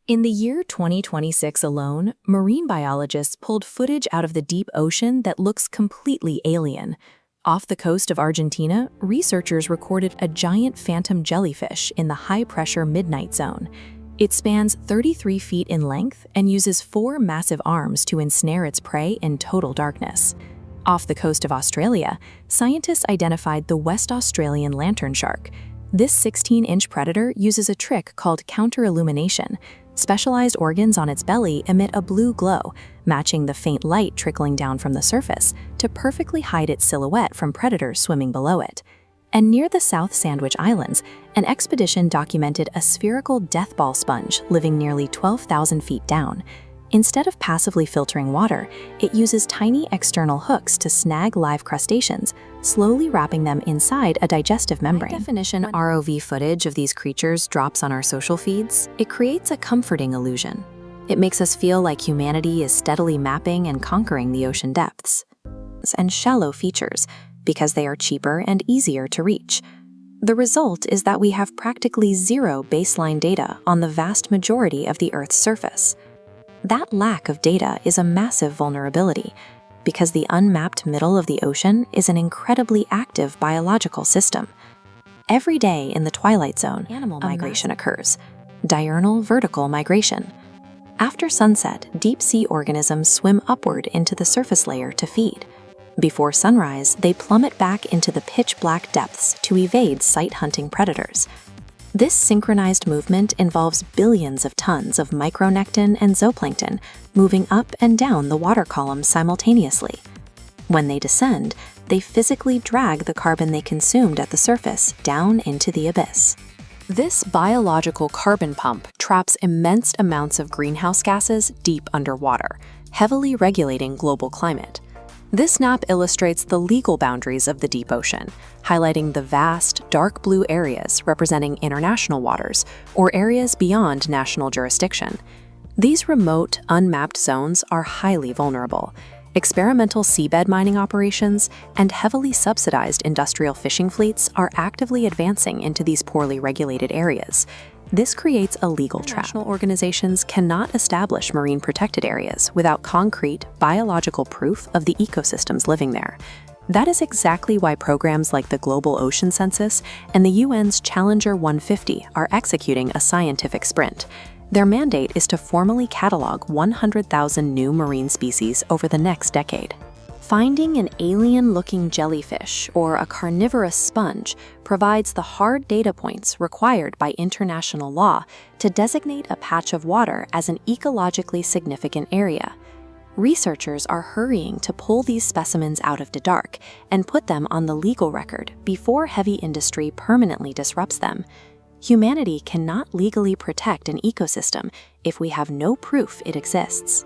In the year 2026 alone, marine biologists pulled footage out of the deep ocean that looks completely alien. Off the coast of Argentina, researchers recorded a giant phantom jellyfish in the high-pressure midnight zone. It spans 33 feet in length and uses 4 massive arms to ensnare its prey in total darkness. Off the coast of Australia, scientists identified the West Australian lantern shark. This 16-inch predator uses a trick called counter-illumination. Specialized organs on its belly emit a blue glow, matching the faint light trickling down from the surface to perfectly hide its silhouette from predators swimming below it. And near the South Sandwich Islands, an expedition documented a spherical death ball sponge living nearly 12,000 feet down. Instead of passively filtering water, it uses tiny external hooks to snag live crustaceans, slowly wrapping them inside a digestive membrane. High-definition ROV footage of these creatures drops on our social feeds. It creates a comforting illusion. It makes us feel like humanity is steadily mapping and conquering the ocean depths. And shallow features, because they are cheaper and easier to reach. The result is that we have practically zero baseline data on the vast majority of the Earth's surface. That lack of data is a massive vulnerability, because the unmapped middle of the ocean is an incredibly active biological system. Every day in the twilight zone, animal migration occurs, diurnal vertical migration. After sunset, deep-sea organisms swim upward into the surface layer to feed. Before sunrise, they plummet back into the pitch-black depths to evade sight-hunting predators. This synchronized movement involves billions of tons of micronectin and zooplankton moving up and down the water column simultaneously. When they descend, they physically drag the carbon they consumed at the surface down into the abyss. This biological carbon pump traps immense amounts of greenhouse gases deep underwater, heavily regulating global climate. This map illustrates the legal boundaries of the deep ocean, highlighting the vast, dark blue areas representing international waters or areas beyond national jurisdiction. These remote, unmapped zones are highly vulnerable. Experimental seabed mining operations and heavily subsidized industrial fishing fleets are actively advancing into these poorly regulated areas. This creates a legal trap. International organizations cannot establish marine protected areas without concrete, biological proof of the ecosystems living there. That is exactly why programs like the Global Ocean Census and the UN's Challenger 150 are executing a scientific sprint. Their mandate is to formally catalog 100,000 new marine species over the next decade. Finding an alien-looking jellyfish or a carnivorous sponge provides the hard data points required by international law to designate a patch of water as an ecologically significant area. Researchers are hurrying to pull these specimens out of the dark and put them on the legal record before heavy industry permanently disrupts them. Humanity cannot legally protect an ecosystem if we have no proof it exists.